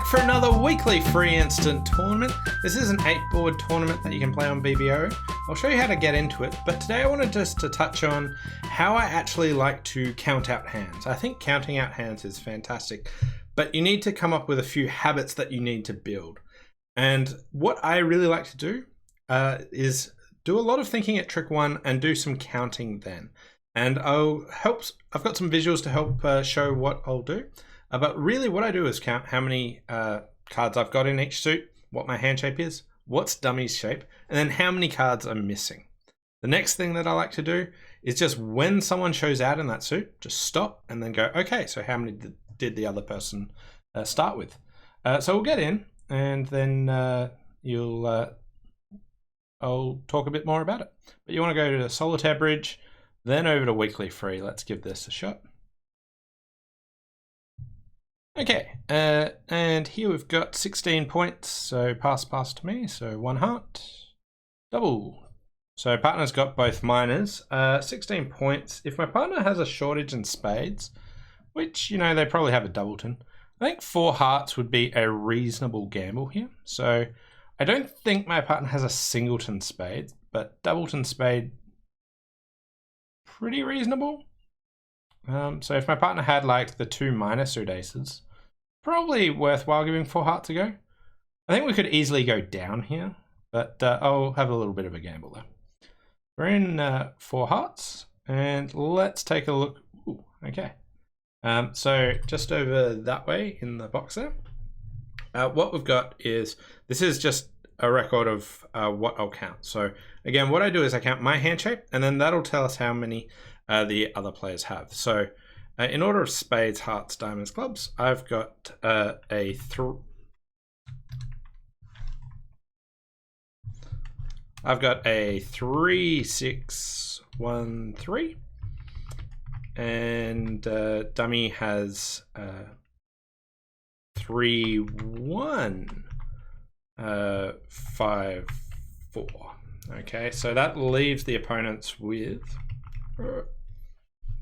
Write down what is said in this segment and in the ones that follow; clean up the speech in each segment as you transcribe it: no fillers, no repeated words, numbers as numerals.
for another weekly free instant tournament. This is an 8-board tournament that you can play on BBO. I'll show you how to get into it, but today I wanted just to touch on how I actually like to count out hands. I think counting out hands is fantastic, but you need to come up with a few habits that you need to build. And what I really like to do is do a lot of thinking at trick 1 and do some counting then. And I've got some visuals to help show what I'll do. But really what I do is count how many cards I've got in each suit, what my hand shape is, what's dummy's shape, and then how many cards I'm missing. The next thing that I like to do is just when someone shows out in that suit, just stop and then go, okay, so how many did the other person start with? So we'll get in and then I'll talk a bit more about it. But you want to go to the Solitaire Bridge, then over to Weekly Free. Let's give this a shot. Okay, and here we've got 16 points, so pass to me, so 1 heart, double. So partner's got both minors, 16 points. If my partner has a shortage in spades, which, you know, they probably have a doubleton, I think 4 hearts would be a reasonable gamble here. So I don't think my partner has a singleton spade, but doubleton spade, pretty reasonable. So if my partner had like the 2 minor suit aces, probably worthwhile giving 4 hearts a go. I think we could easily go down here, but I'll have a little bit of a gamble though. We're in 4 hearts, and let's take a look. Ooh, okay. So just over that way in the box there, what we've got is, this is just a record of what I'll count. So again, what I do is I count my hand shape, and then that'll tell us how many the other players have. So in order of spades, hearts, diamonds, clubs, I've got a 3, 6, 1, 3, and dummy has 3, 1, 5, 4. Okay, so that leaves the opponents with,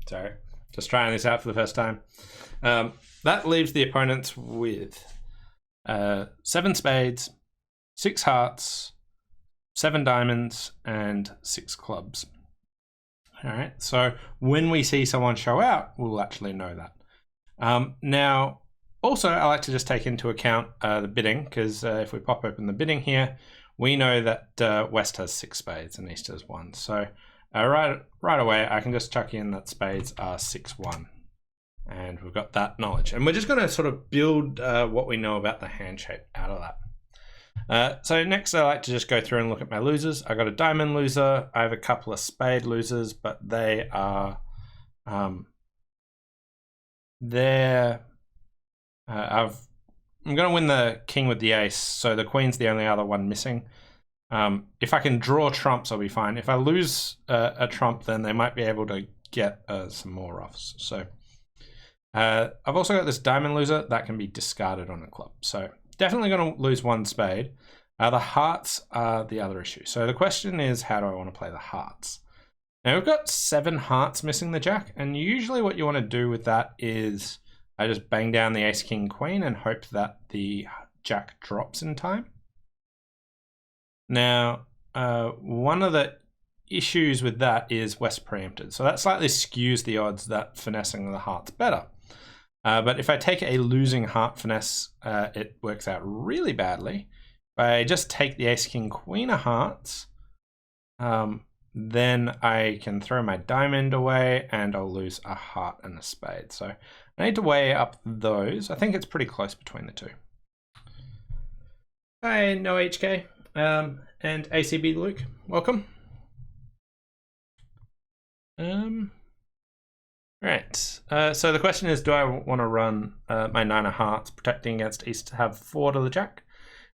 sorry, just trying this out for the first time. That leaves the opponents with 7 spades, 6 hearts, 7 diamonds, and 6 clubs. All right, so when we see someone show out, we'll actually know that. Now, also, I like to just take into account the bidding, because if we pop open the bidding here, we know that West has 6 spades and East has 1. So right away, I can just chuck in that spades are 6, 1. And we've got that knowledge. And we're just going to sort of build what we know about the hand shape out of that. So next, I like to just go through and look at my losers. I got a diamond loser. I have a couple of spade losers, but they are I'm going to win the king with the ace, so the queen's the only other one missing. If I can draw trumps, I'll be fine. If I lose a trump, then they might be able to get some more ruffs. So I've also got this diamond loser that can be discarded on a club. So definitely going to lose 1 spade. The hearts are the other issue. So the question is, how do I want to play the hearts? Now we've got 7 hearts missing the jack, and usually what you want to do with that is I just bang down the ace, king, queen and hope that the jack drops in time. Now, one of the issues with that is West preempted. So that slightly skews the odds that finessing the heart's better. But if I take a losing heart finesse, it works out really badly. If I just take the ace, king, queen of hearts, then I can throw my diamond away and I'll lose a heart and a spade. So I need to weigh up those. I think it's pretty close between the two. Hi, No HK and ACB Luke, welcome. Right, so the question is, do I want to run my 9 of hearts, protecting against East to have 4 to the jack?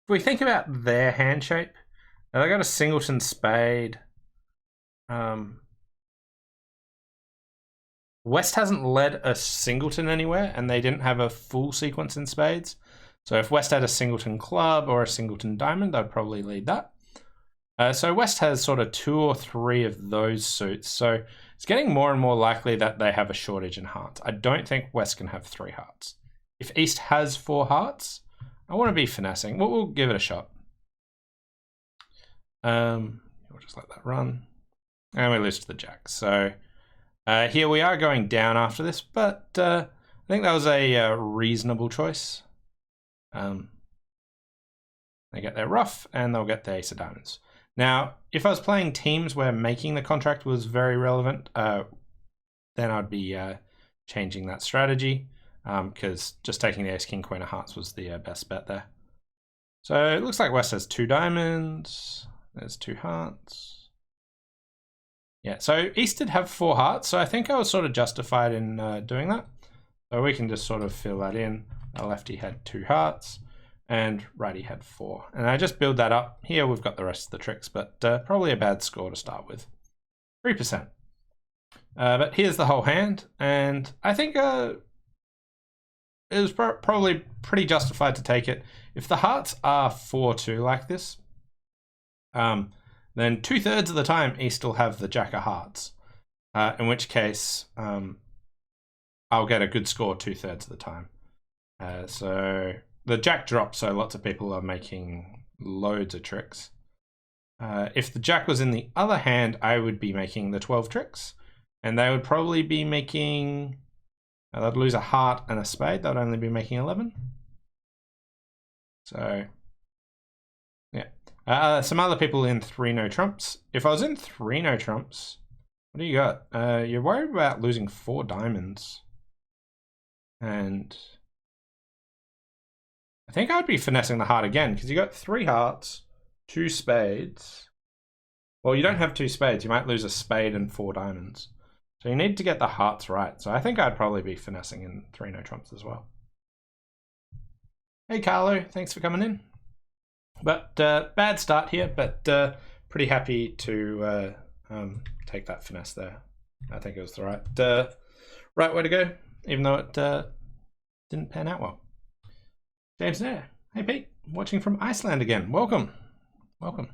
If we think about their hand shape, they got a singleton spade. West hasn't led a singleton anywhere, and they didn't have a full sequence in spades. So if West had a singleton club or a singleton diamond, they'd probably lead that. So West has sort of 2 or 3 of those suits. So it's getting more and more likely that they have a shortage in hearts. I don't think West can have 3 hearts. If East has 4 hearts, I want to be finessing. We'll give it a shot. We'll just let that run. And we lose to the jack. So here we are going down after this, but I think that was a reasonable choice. They get their ruff and they'll get the ace of diamonds. Now, if I was playing teams where making the contract was very relevant, then I'd be changing that strategy, because just taking the ace, king, queen of hearts was the best bet there. So it looks like West has 2 diamonds. There's 2 hearts. Yeah, so East did have 4 hearts, so I think I was sort of justified in doing that. So we can just sort of fill that in. Our lefty had 2 hearts and righty had 4. And I just build that up. Here we've got the rest of the tricks, but probably a bad score to start with. 3%. But here's the whole hand, and I think it was probably pretty justified to take it. If the hearts are 4-2 like this, then 2/3 of the time East will have the jack of hearts, in which case I'll get a good score 2/3 of the time. So the jack drops, so lots of people are making loads of tricks. If the jack was in the other hand, I would be making the 12 tricks, and they would probably be making, they'd lose a heart and a spade, they'd only be making 11. So yeah. Some other people in 3 no trumps. If I was in 3 no trumps, what do you got? You're worried about losing 4 diamonds. And I think I'd be finessing the heart again, because you got 3 hearts, 2 spades. Well, you don't have 2 spades. You might lose a spade and 4 diamonds. So you need to get the hearts right. So I think I'd probably be finessing in 3 no trumps as well. Hey, Carlo. Thanks for coming in. But bad start here, but pretty happy to take that finesse there. I think it was the right way to go, even though it didn't pan out well. James there. Hey, Pete. Watching from Iceland again. Welcome. Welcome.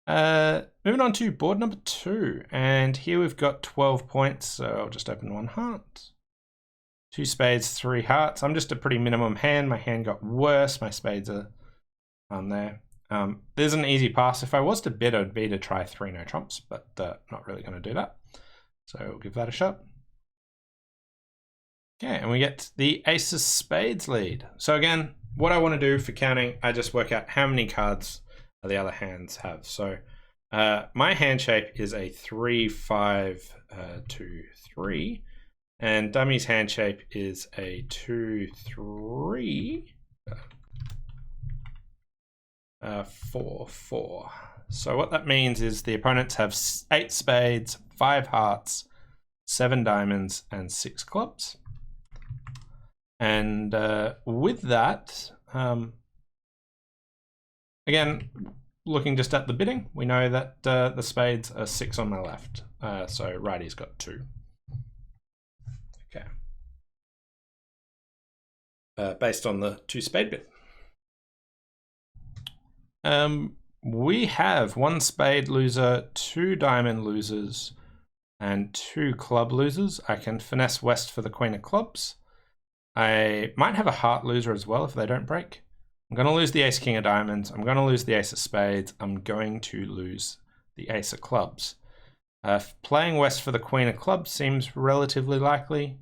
Moving on to board number 2. And here we've got 12 points, so I'll just open 1 heart. 2 spades, 3 hearts. I'm just a pretty minimum hand. My hand got worse. My spades are on there. There's an easy pass. If I was to bid, I'd be to try 3 no trumps, but not really going to do that. So we'll give that a shot. Okay, and we get the ace of spades lead. So again, what I want to do for counting, I just work out how many cards the other hands have. So my hand shape is a 3-5-2-3. And Dummy's hand shape is a 2-3-4-4. So what that means is the opponents have 8 spades, 5 hearts, 7 diamonds, and 6 clubs. And with that, again, looking just at the bidding, we know that the spades are 6 on my left. So righty's got 2. Based on the 2 spade bid. We have 1 spade loser, 2 diamond losers, and 2 club losers. I can finesse West for the queen of clubs. I might have a heart loser as well if they don't break. I'm going to lose the ace king of diamonds. I'm going to lose the ace of spades. I'm going to lose the ace of clubs. Playing West for the queen of clubs seems relatively likely.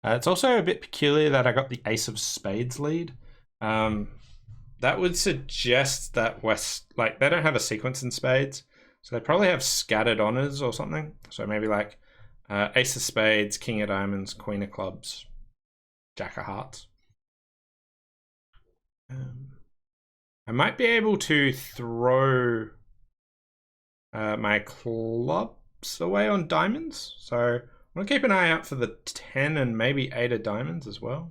It's also a bit peculiar that I got the ace of spades lead. That would suggest that West, like, they don't have a sequence in spades, so they probably have scattered honors or something. So maybe like ace of spades, king of diamonds, queen of clubs, jack of hearts. I might be able to throw my clubs away on diamonds, so I'm going to keep an eye out for the 10 and maybe 8 of diamonds as well.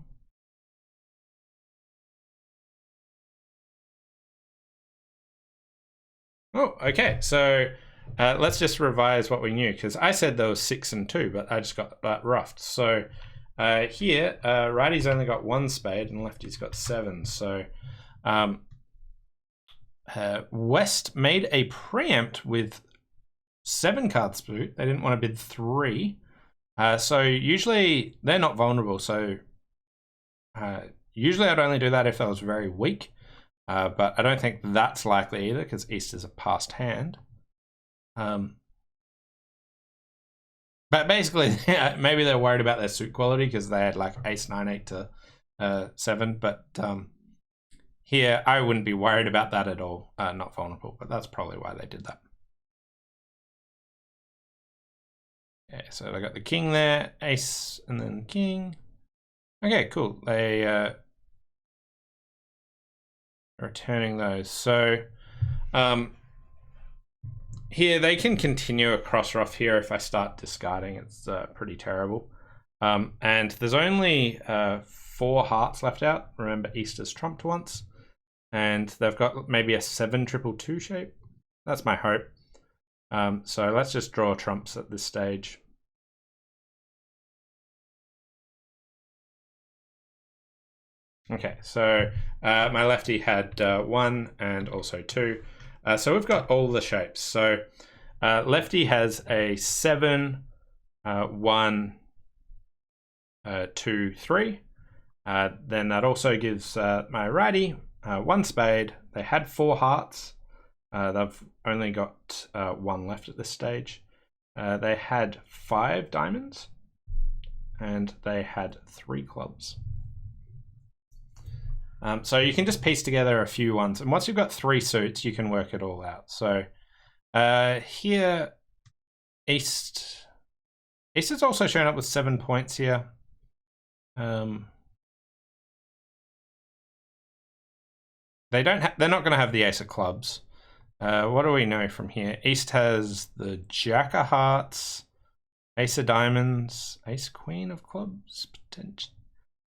Oh, okay. So let's just revise what we knew, because I said there was 6 and 2, but I just got that roughed. So here, righty's only got 1 spade and lefty's got 7. So West made a preempt with 7 cards boot. They didn't want to bid 3. So usually they're not vulnerable. So Usually I'd only do that if I was very weak, but I don't think that's likely either because East is a passed hand. But basically, maybe they're worried about their suit quality because they had like ace 9 8 to 7. But here, I wouldn't be worried about that at all. Not vulnerable, but that's probably why they did that. Okay, so they got the king there, ace, and then king. Okay, cool. They are returning those. So here they can continue a cross ruff here if I start discarding. It's pretty terrible. And there's only 4 hearts left out. Remember, East is trumped once. And they've got maybe a 7-2-2 shape. That's my hope. So let's just draw trumps at this stage. Okay, so my lefty had 1 and also 2. So we've got all the shapes. So lefty has a 7, 1, 2, 3. Then that also gives my righty 1 spade. They had 4 hearts. They've only got 1 left at this stage. They had 5 diamonds. And they had 3 clubs. So you can just piece together a few ones. And once you've got 3 suits, you can work it all out. So here, East is also showing up with 7 points here. They're not going to have the ace of clubs. What do we know from here? East has the jack of hearts, ace of diamonds, ace queen of clubs, potentially.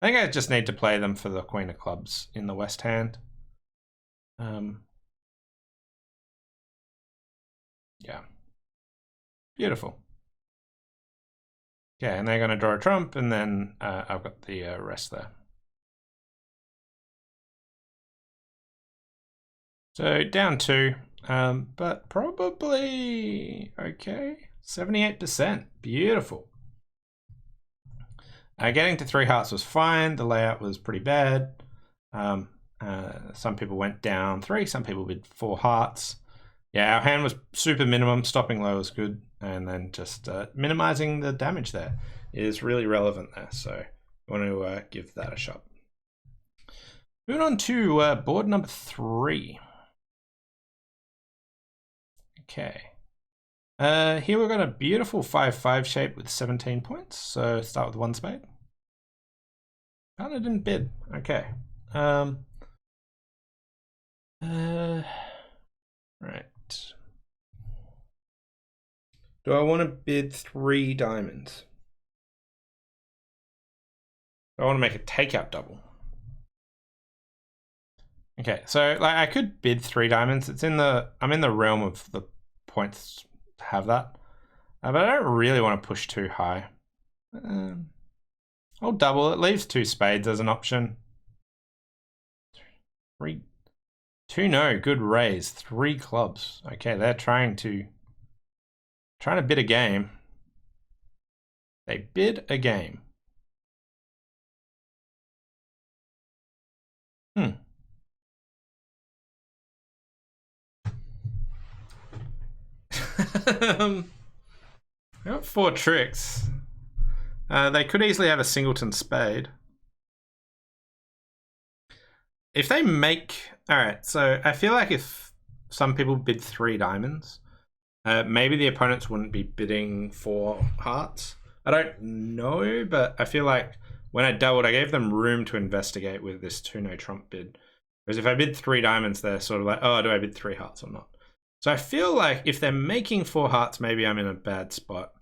I think I just need to play them for the queen of clubs in the west hand. Yeah. Beautiful. Okay, and they're going to draw a trump, and then I've got the rest there. So down 2, but probably okay. 78%. Beautiful. Getting to 3 hearts was fine. The layout was pretty bad. Some people went down 3. Some people did 4 hearts. Yeah, our hand was super minimum. Stopping low was good. And then just minimizing the damage there is really relevant there. So I want to give that a shot. Moving on to board number 3. Okay. Here we've got a beautiful 5-5 shape with 17 points. So start with 1 spade. Kinda didn't bid. Okay. Right. Do I want to bid 3 diamonds? Do I want to make a takeout double? Okay, so like I could bid 3 diamonds. I'm in the realm of the points to have that. But I don't really want to push too high. I'll double. It leaves 2 spades as an option. 3, 2 no, good raise. 3 clubs. Okay, they're trying to bid a game. They bid a game. I got 4 tricks. They could easily have a singleton spade. If they make... Alright, so I feel like if some people bid 3 diamonds, maybe the opponents wouldn't be bidding 4 hearts. I don't know, but I feel like when I doubled, I gave them room to investigate with this 2-no trump bid. Whereas if I bid 3 diamonds, they're sort of like, oh, do I bid 3 hearts or not? So I feel like if they're making 4 hearts, maybe I'm in a bad spot.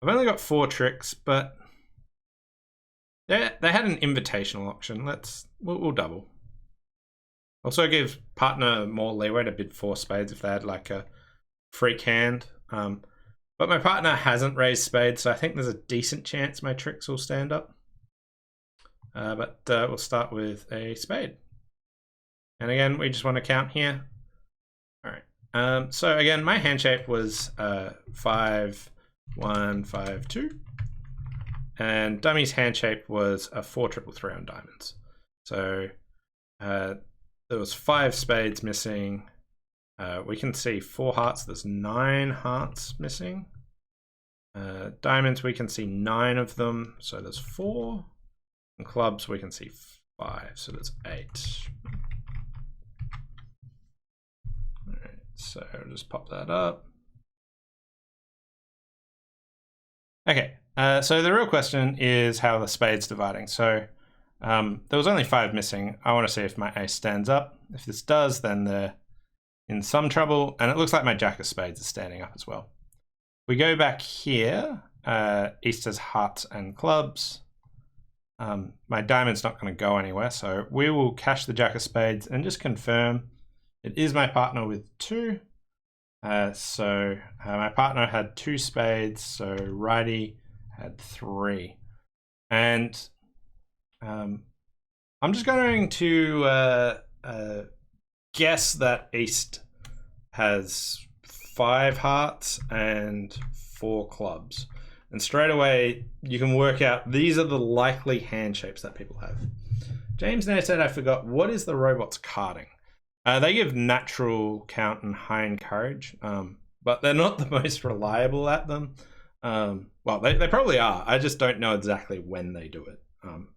I've only got 4 tricks, but they had an invitational option. We'll double. Also gives partner more leeway to bid 4 spades if they had like a freak hand. But my partner hasn't raised spades, so I think there's a decent chance my tricks will stand up. But we'll start with a spade. And again, we just want to count here. All right. So again, my hand shape was 5, 1, 5, 2. And dummy's hand shape was a 4-3-3 on diamonds. So there was 5 spades missing. We can see 4 hearts. There's 9 hearts missing. Diamonds, we can see 9 of them. So there's 4. And clubs, we can see 5. So there's 8. All right, so I'll just pop that up. Okay, so the real question is how the spade's dividing. So there was only 5 missing. I want to see if my ace stands up. If this does, then they're in some trouble. And it looks like my jack of spades is standing up as well. We go back here. East has hearts and clubs. My diamond's not going to go anywhere, so we will cash the jack of spades and just confirm it is my partner with 2. So my partner had 2 spades, so righty had 3. And I'm just going to guess that East has 5 hearts and 4 clubs. And straight away, you can work out these are the likely hand shapes that people have. James now said, I forgot, what is the robot's carding? They give natural count and high encourage, but they're not the most reliable at them. Well, they probably are. I just don't know exactly when they do it.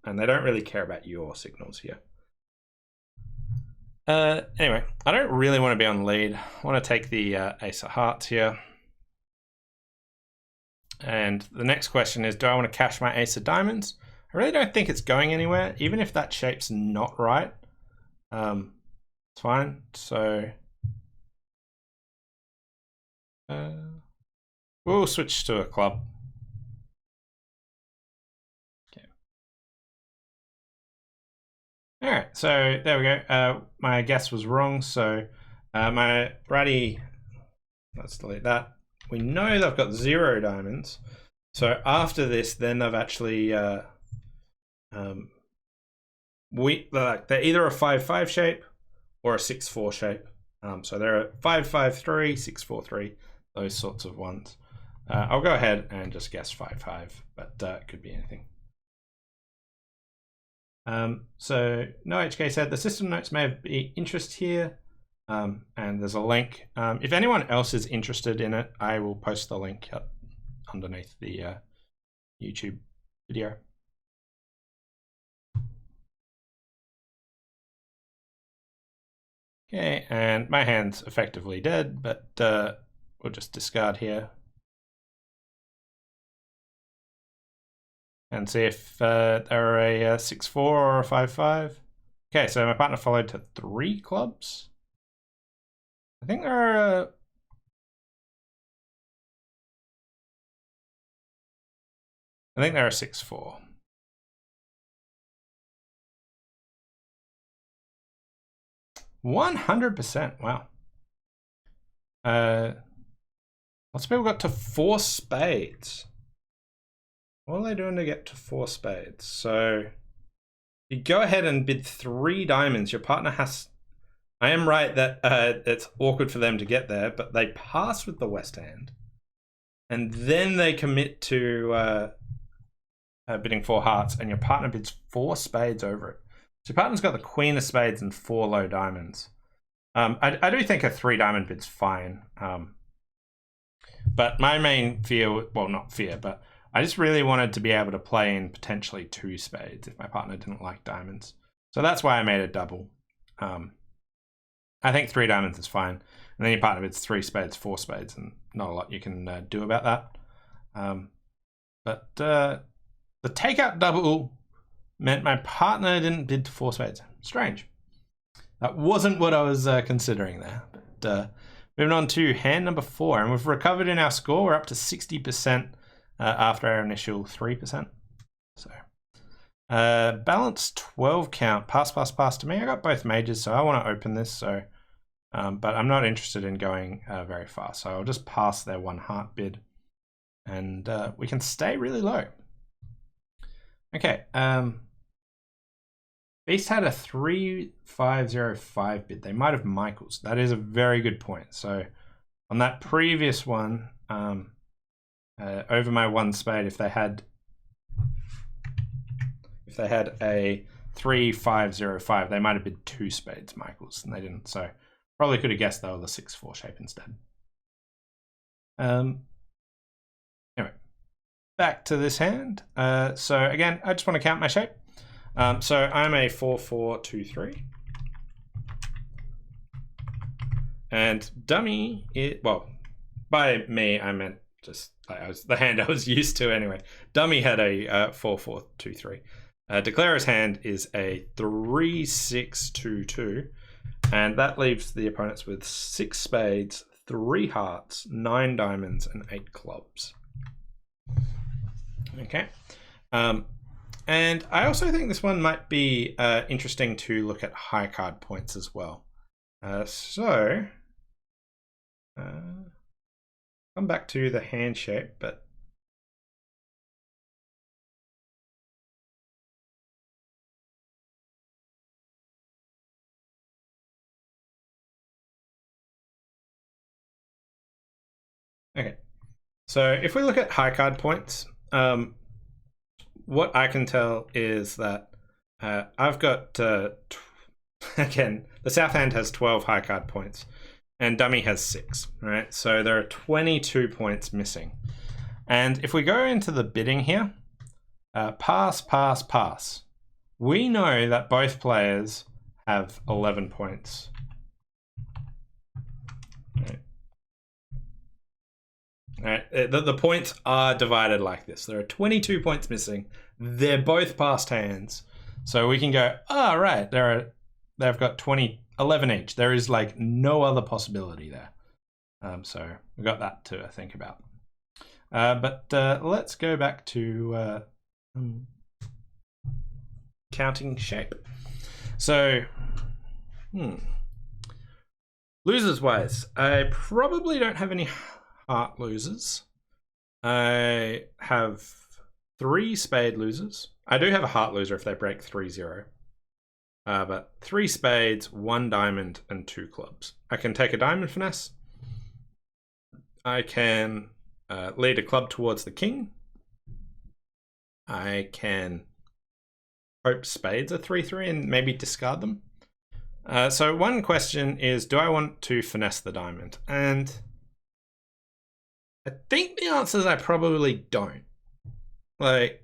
And they don't really care about your signals here. Anyway, I don't really want to be on lead. I want to take the ace of hearts here. And the next question is, do I want to cash my ace of diamonds? I really don't think it's going anywhere, even if that shape's not right. It's fine. So we'll switch to a club. Okay. All right, so there we go. My guess was wrong. So my righty, let's delete that. We know they've got 0 diamonds. So after this, then they've actually they're either a 5-5 shape or a 6-4 shape. So they're a 5-5-3, 6-4-3, those sorts of ones. I'll go ahead and just guess 5-5, but it could be anything. So no HK said the system notes may have interest here. And there's a link. If anyone else is interested in it, I will post the link up underneath the YouTube video. Okay, and my hand's effectively dead, but we'll just discard here. And see if they're a 6-4 or a 5-5. Okay, so my partner followed to 3 clubs. I think they're a 6-4. %. Wow. Lots of people got to 4 spades. What are they doing to get to 4 spades? So you go ahead and bid 3 diamonds. Your partner has. I am right that it's awkward for them to get there, but they pass with the West hand. And then they commit to bidding 4 hearts, and your partner bids 4 spades over it. So your partner's got the Queen of Spades and 4 low diamonds. I do think a 3 diamond bid's fine. But my main fear, well, not fear, but I just really wanted to be able to play in potentially 2 spades if my partner didn't like diamonds. So that's why I made a double. I think 3 diamonds is fine. And then your partner bids 3 spades, 4 spades, and not a lot you can do about that. But the takeout double meant my partner didn't bid 4 spades. Strange. That wasn't what I was considering there. But moving on to hand number 4, and we've recovered in our score. We're up to 60% after our initial 3%. So balance 12 count, pass to me. I got both majors, so I want to open this. So, but I'm not interested in going very far. So I'll just pass their 1 heart bid, and we can stay really low. Okay. Beast had a 3505 bid. They might have Michaels. That is a very good point. So on that previous one, over my 1 spade, if they had a 3-5-0-5. They might have been 2 spades, Michaels, and they didn't. So probably could have guessed they were the 6-4 shape instead. Anyway, back to this hand. So again, I just want to count my shape. So I'm a 4-4-2-3. And dummy, well, by me, I meant just the hand I was used to anyway. Dummy had a 4-4-2-3. Declarer's hand is a 3-6-2-2. And that leaves the opponents with 6 spades, 3 hearts, 9 diamonds, and 8 clubs. Okay. And I also think this one might be interesting to look at high card points as well. Come back to the hand shape, but okay. So if we look at high card points, what I can tell is that I've got again, the south hand has 12 high card points. And dummy has 6, right? So there are 22 points missing. And if we go into the bidding here, pass, pass, pass. We know that both players have 11 points. Right. The points are divided like this. There are 22 points missing. They're both passed hands. So we can go, oh, right, they've got 11 each. There is like no other possibility there. So we got that to think about. But let's go back to counting shape. So, losers wise, I probably don't have any heart losers. I have 3 spade losers. I do have a heart loser if they break 3-0. But 3 spades, 1 diamond, and 2 clubs. I can take a diamond finesse. I can lead a club towards the king. I can hope spades are 3-3 and maybe discard them. So one question is, do I want to finesse the diamond? And I think the answer is I probably don't. Like,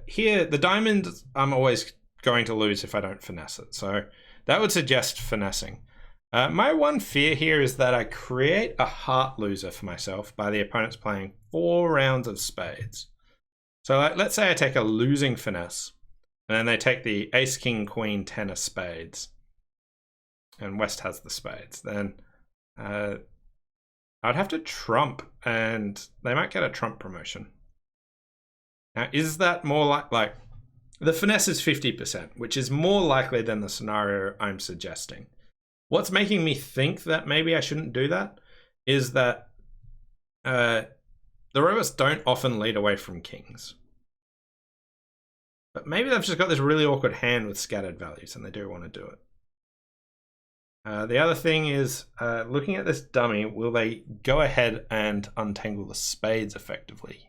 here, the diamond, I'm always going to lose if I don't finesse it. So that would suggest finessing. My one fear here is that I create a heart loser for myself by the opponents playing 4 rounds of spades. So let's say I take a losing finesse, and then they take the ace, king, queen, 10 of spades, and West has the spades. Then I'd have to trump, and they might get a trump promotion. Now, is that more like the finesse is 50%, which is more likely than the scenario I'm suggesting. What's making me think that maybe I shouldn't do that is that the robots don't often lead away from kings. But maybe they've just got this really awkward hand with scattered values and they do want to do it. The other thing is, looking at this dummy, will they go ahead and untangle the spades effectively?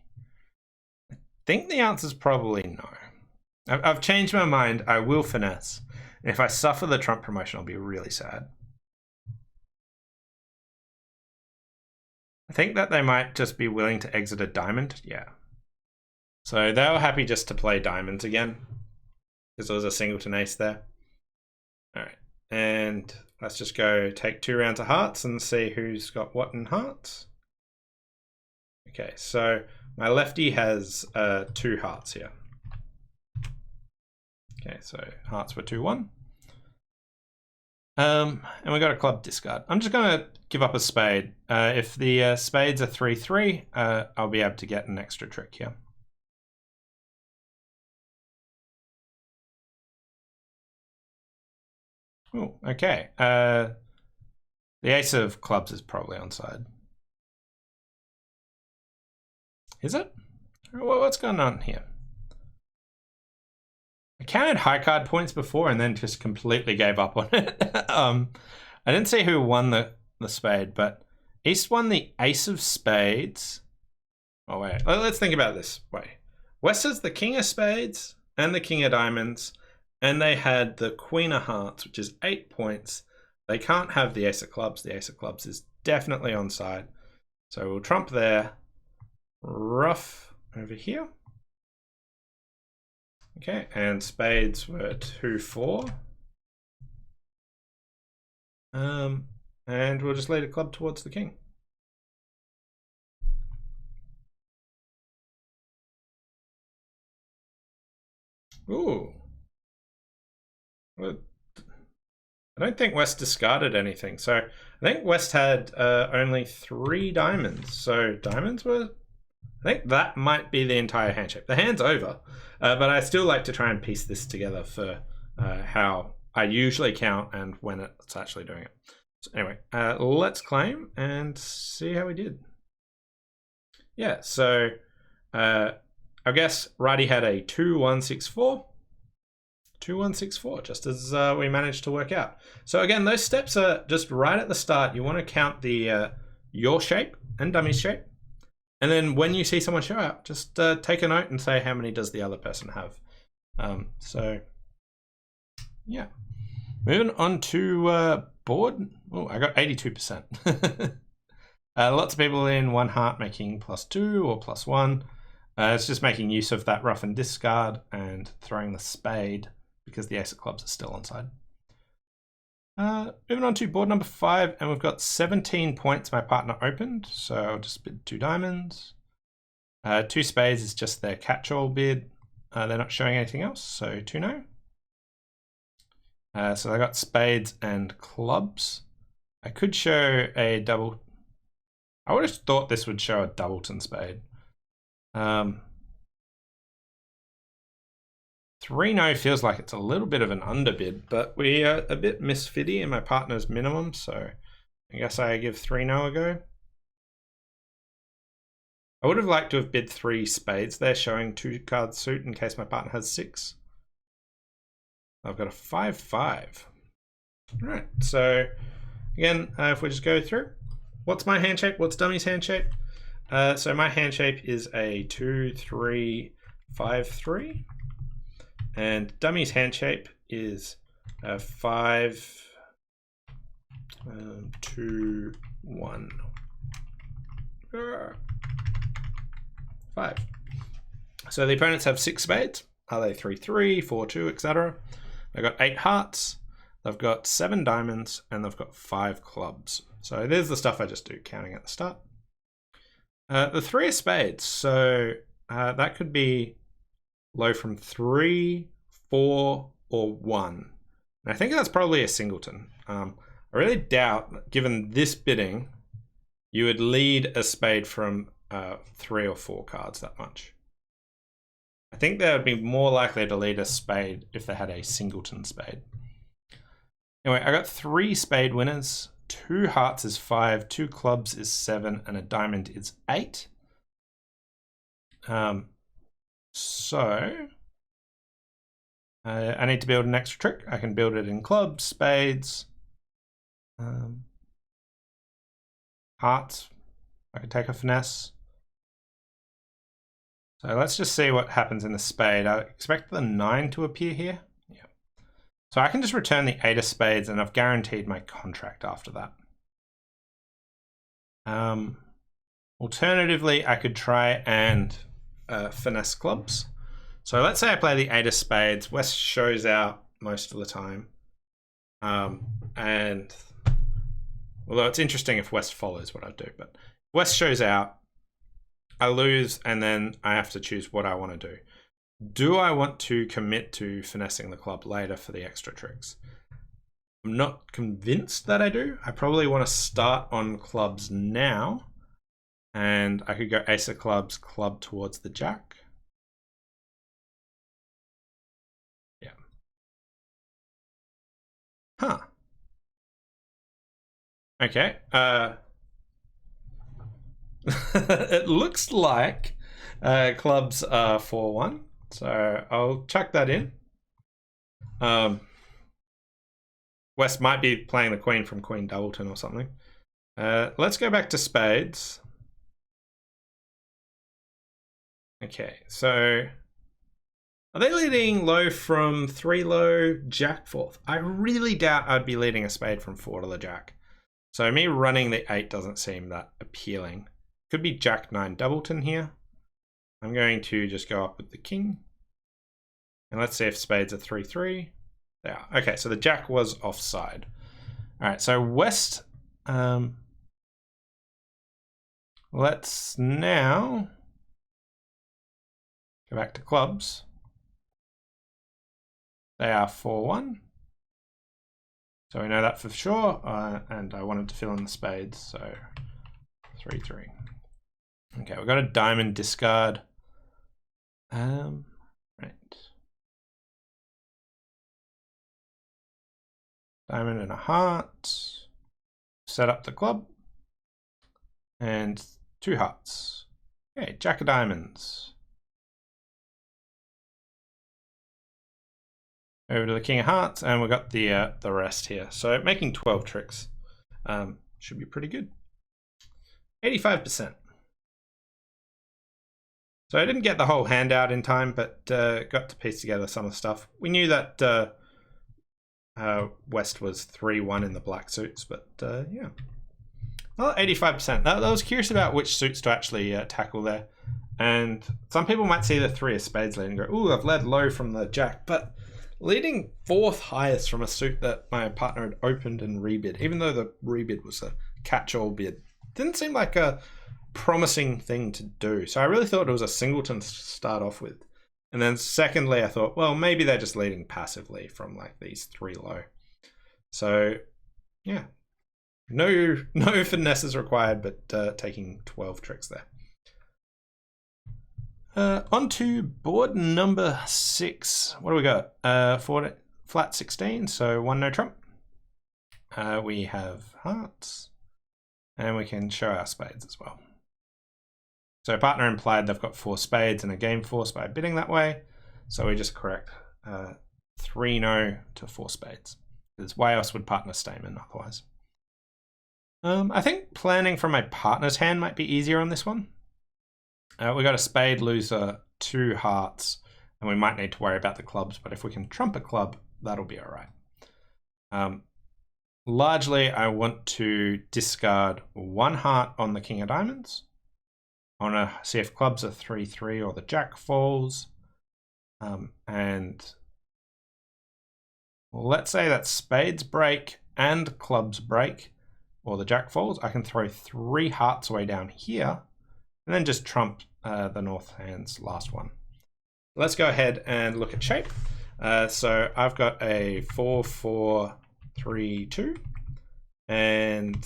I think the answer is probably no. I've changed my mind. I will finesse. And if I suffer the trump promotion, I'll be really sad. I think that they might just be willing to exit a diamond. Yeah. So they were happy just to play diamonds again, because there was a singleton ace there. All right. And let's just go take 2 rounds of hearts and see who's got what in hearts. Okay, so my lefty has 2 hearts here. Okay, so hearts were 2-1. And we got a club discard. I'm just going to give up a spade. If the spades are 3-3, I'll be able to get an extra trick here. Oh, okay. The ace of clubs is probably onside. Is it? What's going on here? I counted high card points before and then just completely gave up on it. I didn't see who won the spade, but East won the ace of spades. Oh, wait. Let's think about this. Wait. West has the king of spades and the king of diamonds and they had the Queen of Hearts, which is 8 points. They can't have the Ace of Clubs. The Ace of Clubs is definitely onside. So we'll trump there. Ruff over here. Okay, and spades were 2-4. And we'll just lead a club towards the king. Ooh. Well, I don't think West discarded anything. So I think West had only 3 diamonds. So diamonds were... I think that might be the entire hand shape. The hand's over, but I still like to try and piece this together for how I usually count and when it's actually doing it. So anyway, let's claim and see how we did. Yeah, so I guess Righty had a 2-1-6-4. 2-1-6-4, just as we managed to work out. So again, those steps are just right at the start. You want to count the your shape and dummy's shape. And then when you see someone show up, just take a note and say how many does the other person have. So yeah. Moving on to board. Oh, I got 82%. Lots of people in one heart making +2 or +1. It's just making use of that rough and discard and throwing the spade because the Ace of Clubs is still onside. Moving on to board number 5, and we've got 17 points my partner opened, so I'll just bid 2 diamonds. 2 spades is just their catch-all bid. They're not showing anything else, so 2 no. So I got spades and clubs. I could show a double. I would have thought this would show a doubleton spade. 3 no feels like it's a little bit of an underbid, but we are a bit misfitty in my partner's minimum, so I guess I give 3 no a go. I would have liked to have bid 3 spades there, showing 2 card suit in case my partner has 6. I've got a 5-5. All right, so again, if we just go through, what's my hand shape? What's dummy's hand shape? So my hand shape is a 2-3-5-3. And dummy's hand shape is a 5-2-1. 5. So the opponents have 6 spades. Are they 3-3, 4-2, etc.? They've got 8 hearts. They've got 7 diamonds, and they've got 5 clubs. So there's the stuff I just do, counting at the start. The 3 of spades. So that could be low from 3, 4, or 1. And I think that's probably a singleton. I really doubt, given this bidding, you would lead a spade from 3 or 4 cards that much. I think they would be more likely to lead a spade if they had a singleton spade. Anyway, I got 3 spade winners. 2 hearts is 5, 2 clubs is 7, and a diamond is 8. So I need to build an extra trick. I can build it in clubs, spades, hearts. I can take a finesse. So let's just see what happens in the spade. I expect the 9 to appear here. Yeah. So I can just return the 8 of spades, and I've guaranteed my contract after that. Alternatively, I could try and finesse clubs. So let's say I play the 8 of spades. West shows out most of the time. And although it's interesting if West follows what I do, but West shows out, I lose, and then I have to choose what I want to do. Do I want to commit to finessing the club later for the extra tricks? I'm not convinced that I do. I probably want to start on clubs now, and I could go ace of clubs, club towards the jack. Yeah. Huh. Okay. It looks like clubs are 4-1, so I'll chuck that in. West might be playing the queen from Queen Doubleton or something. Let's go back to spades. Okay, so Are they leading low from 3 low, jack 4th? I really doubt I'd be leading a spade from 4 to the jack. So me running the 8 doesn't seem that appealing. Could be jack 9 doubleton here. I'm going to just go up with the king. And let's see if spades are 3-3. They are. Okay, so the jack was offside. All right, so West. Let's now go back to clubs. They are 4-1. So we know that for sure. And I wanted to fill in the spades, so 3-3. Okay, we've got a diamond discard. Right. Diamond and a heart. Set up the club. And 2 hearts. Okay, jack of diamonds. Over to the king of hearts, and we've got the rest here. So making 12 tricks should be pretty good. 85%. So I didn't get the whole handout in time, but got to piece together some of the stuff. We knew that West was 3-1 in the black suits, but yeah. Well, 85%. I was curious about which suits to actually tackle there. And some people might see the 3 of spades lead and go, ooh, I've led low from the jack. But leading 4th highest from a suit that my partner had opened and rebid, even though the rebid was a catch-all bid, didn't seem like a promising thing to do. So I really thought it was a singleton to start off with. And then secondly, I thought, well, maybe they're just leading passively from like these 3 low. So yeah, no finesse is required, but taking 12 tricks there. On to board number 6. What do we got? Flat 16, so 1 no trump. We have hearts, and we can show our spades as well. So partner implied they've got 4 spades and a game force by bidding that way. So we just correct 3 no to 4 spades. Because why else would partner Stayman otherwise? I think planning from my partner's hand might be easier on this one. We got a spade, loser, 2 hearts, and we might need to worry about the clubs, but if we can trump a club, that'll be all right. Largely, I want to discard 1 heart on the king of diamonds. I want to see if clubs are 3-3 or the jack falls. And let's say that spades break and clubs break, or the jack falls. I can throw 3 hearts away down here, and then just trump the north hand's last one. Let's go ahead and look at shape. So I've got a 4-4-3-2, and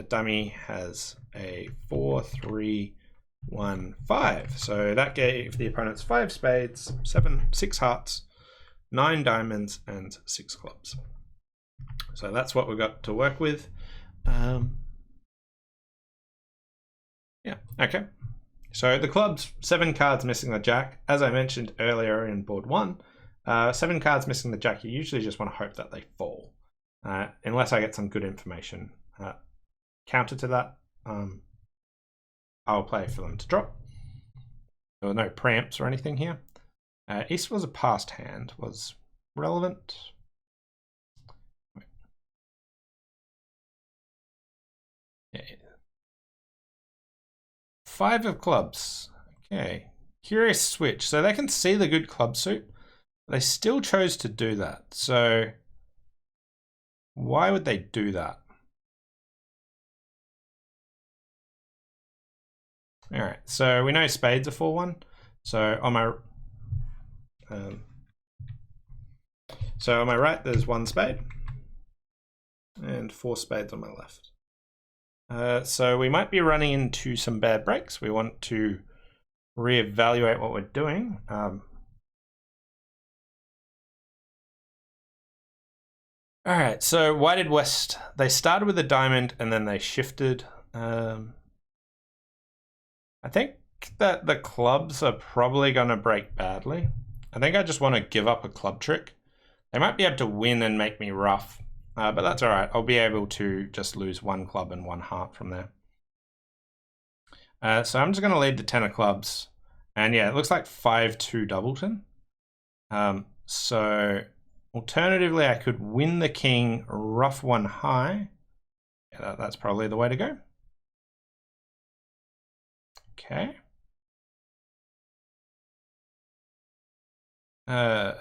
dummy has a 4-3-1-5. So that gave the opponents 5 spades, 6 hearts, 9 diamonds, and 6 clubs. So that's what we've got to work with. Yeah, okay. So the clubs, 7 cards missing the jack. As I mentioned earlier in board 1, 7 cards missing the jack, you usually just want to hope that they fall. Unless I get some good information. Counter to that, I'll play for them to drop. There were no preempts or anything here. East was a passed hand, was relevant. Yeah. 5 of clubs. Okay. Curious switch. So they can see the good club suit. But they still chose to do that. So why would they do that? All right. So we know spades are 4-1. So on my right, there's 1 spade and 4 spades on my left. So we might be running into some bad breaks. We want to reevaluate what we're doing. All right, so why did West? They started with a diamond and then they shifted. I think that the clubs are probably going to break badly. I think I just want to give up a club trick. They might be able to win and make me rough. But that's all right. I'll be able to just lose 1 club and 1 heart from there. So I'm just going to lead the 10 of clubs. And yeah, it looks like 5-2 doubleton. So alternatively, I could win the king, ruff one high. Yeah, that's probably the way to go. Okay. All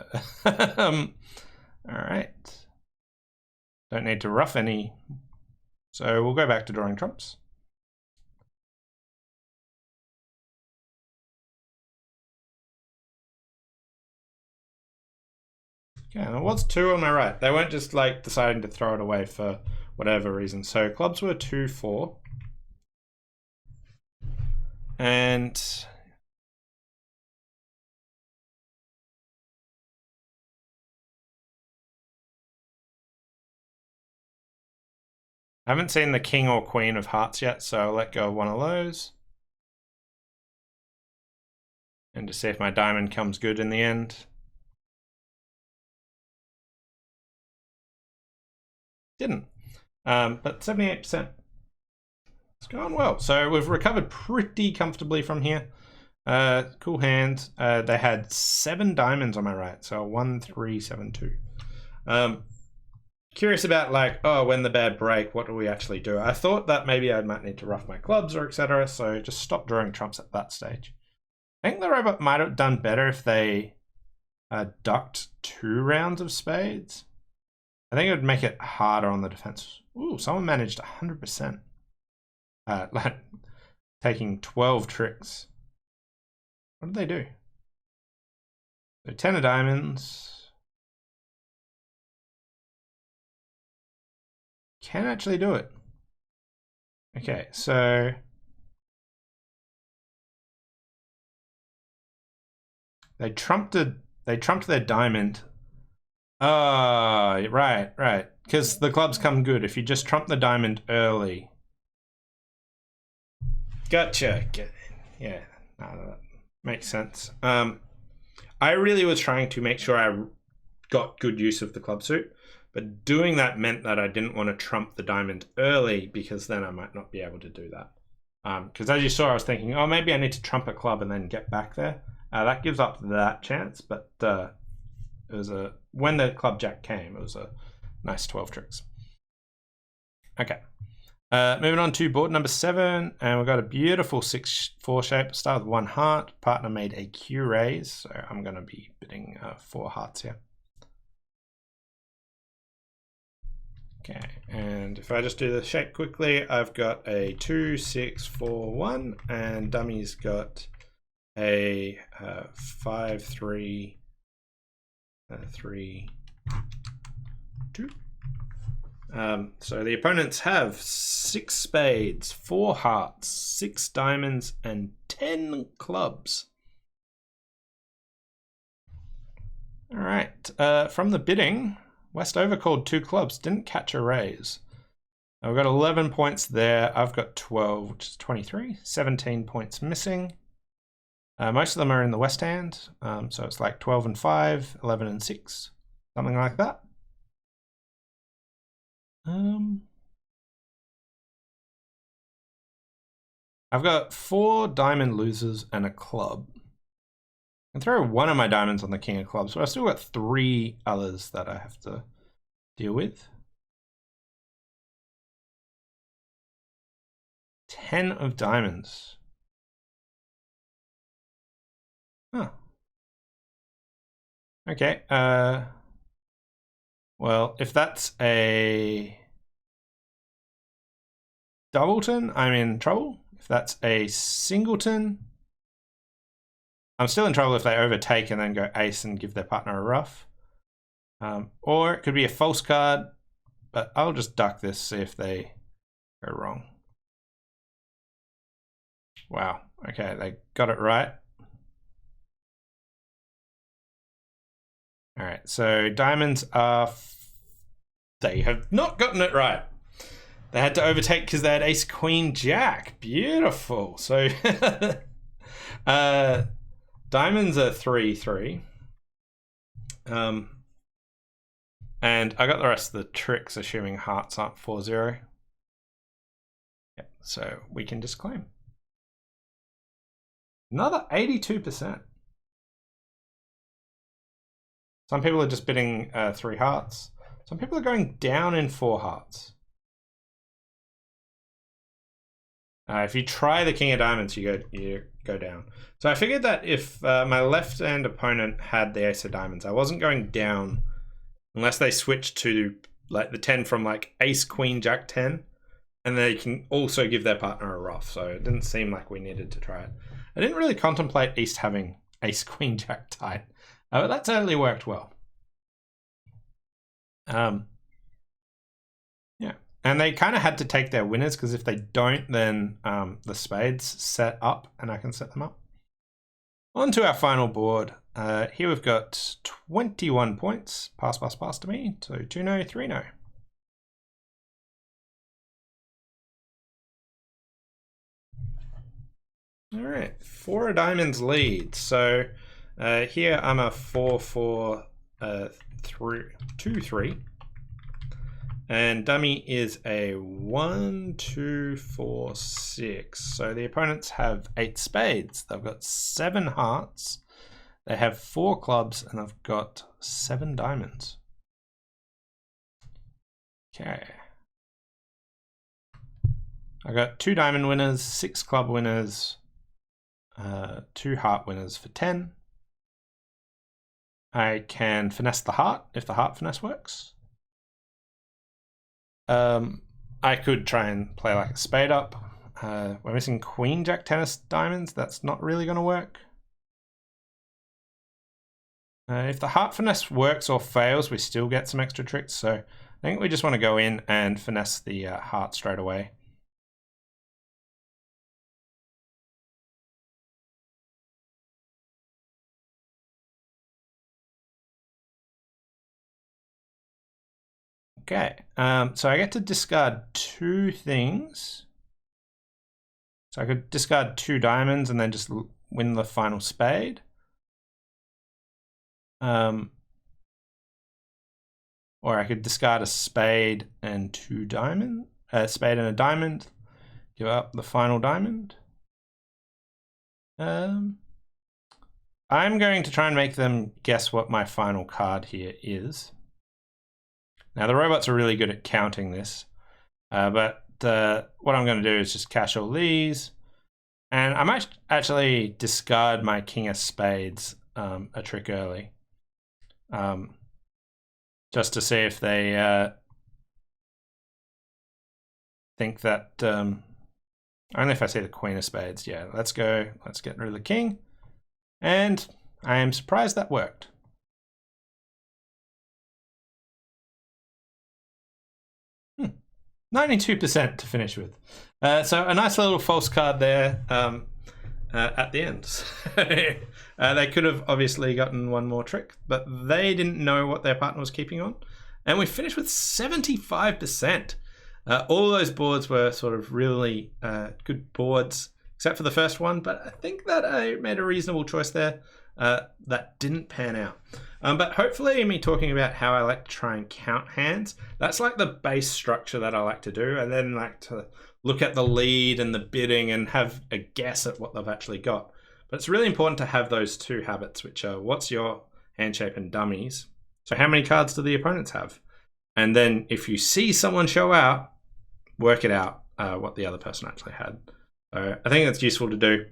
right. Don't need to ruff any. So we'll go back to drawing trumps. Yeah, and it was 2 on my right. They weren't just like deciding to throw it away for whatever reason. So clubs were 2-4. And I haven't seen the king or queen of hearts yet, so I'll let go of one of those. And to see if my diamond comes good in the end. Didn't. But 78%. It's going well. So we've recovered pretty comfortably from here. Cool hand. They had 7 diamonds on my right, so 1, 3, 7, 2. Curious about like, oh, when the bad break, what do we actually do? I thought that maybe I might need to ruff my clubs or etc. So just stop drawing trumps at that stage. I think the robot might have done better if they ducked 2 rounds of spades. I think it would make it harder on the defense. Ooh, someone managed 100%. Like taking 12 tricks. What did they do? So 10 of diamonds. Can actually do it. Okay, so they trumped their diamond. Oh, right. Because the clubs come good if you just trump the diamond early. Gotcha. Yeah, that makes sense. I really was trying to make sure I got good use of the club suit, but doing that meant that I didn't want to trump the diamond early because then I might not be able to do that. Because as you saw, I was thinking, oh, maybe I need to trump a club and then get back there. That gives up that chance, but it was when the club jack came, it was a nice 12 tricks. Okay. Moving on to board number 7, and we've got a beautiful 6-4 shape. Start with 1 heart. Partner made a Q raise, so I'm going to be bidding 4 hearts here. Okay, and if I just do the shape quickly, I've got a 2, 6, 4, 1, and Dummy's got a 5, 3, 3, 2. So the opponents have 6 spades, 4 hearts, 6 diamonds, and 10 clubs. All right, from the bidding, Westover called 2 clubs, didn't catch a raise. I've got 11 points there. I've got 12, which is 23, 17 points missing. Most of them are in the West Hand, so it's like 12 and 5, 11 and 6, something like that. I've got 4 diamond losers and a club. I can throw one of my diamonds on the king of clubs, but I've still got 3 others that I have to deal with. 10 of diamonds. Huh. Okay. Well, if that's a doubleton, I'm in trouble. If that's a singleton, I'm still in trouble if they overtake and then go ace and give their partner a ruff. Or it could be a false card, but I'll just duck this, see if they go wrong. Wow, okay, they got it right. All right, so diamonds are, they have not gotten it right. They had to overtake because they had ace, queen, jack. Beautiful. So diamonds are 3-3. And I got the rest of the tricks, assuming hearts aren't 4-0. Yeah, so we can just claim. Another 82%. Some people are just bidding 3 hearts. Some people are going down in 4 hearts. If you try the king of diamonds, you go down. So I figured that if my left-hand opponent had the ace of diamonds, I wasn't going down unless they switched to like the 10 from like ace, queen, jack, 10. And they can also give their partner a ruff. So it didn't seem like we needed to try it. I didn't really contemplate East having ace, queen, jack tight. But that certainly worked well. Yeah. And they kind of had to take their winners, because if they don't, then the spades set up and I can set them up. On to our final board. Here we've got 21 points. Pass, pass, pass to me. So 2-no, 3-no. All right, 4 of diamonds lead. So here I'm a 4-4 2-3, and dummy is a 1-2-4-6. So the opponents have 8 spades. They've got 7 hearts. They have 4 clubs, and I've got 7 diamonds. Okay. I got 2 diamond winners, 6 club winners, 2 heart winners for 10. I can finesse the heart if the heart finesse works. I could try and play like a spade up. We're missing queen, jack, tennis, diamonds. That's not really going to work. If the heart finesse works or fails, we still get some extra tricks. So I think we just want to go in and finesse the heart straight away. Okay, so I get to discard 2 things. So I could discard 2 diamonds and then just win the final spade. Or I could discard a spade and 2 diamonds, spade and a diamond, give up the final diamond. I'm going to try and make them guess what my final card here is. Now the robots are really good at counting this, but what I'm going to do is just cash all these, and I might actually discard my king of spades a trick early, just to see if they think that only if I see the queen of spades. Yeah, let's go. Let's get rid of the king, and I am surprised that worked. 92% to finish with. So a nice little false card there at the end. They could have obviously gotten one more trick, but they didn't know what their partner was keeping on. And we finished with 75%. All those boards were sort of really good boards, except for the first one, but I think that I made a reasonable choice there. That didn't pan out. But hopefully me talking about how I like to try and count hands, that's like the base structure that I like to do, and then like to look at the lead and the bidding and have a guess at what they've actually got. But it's really important to have those 2 habits, which are what's your hand shape and dummies. So how many cards do the opponents have? And then if you see someone show out, work it out what the other person actually had. So I think that's useful to do.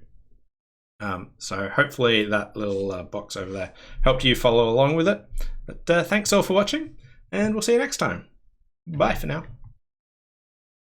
So hopefully that little box over there helped you follow along with it. But thanks all for watching, and we'll see you next time. Bye for now.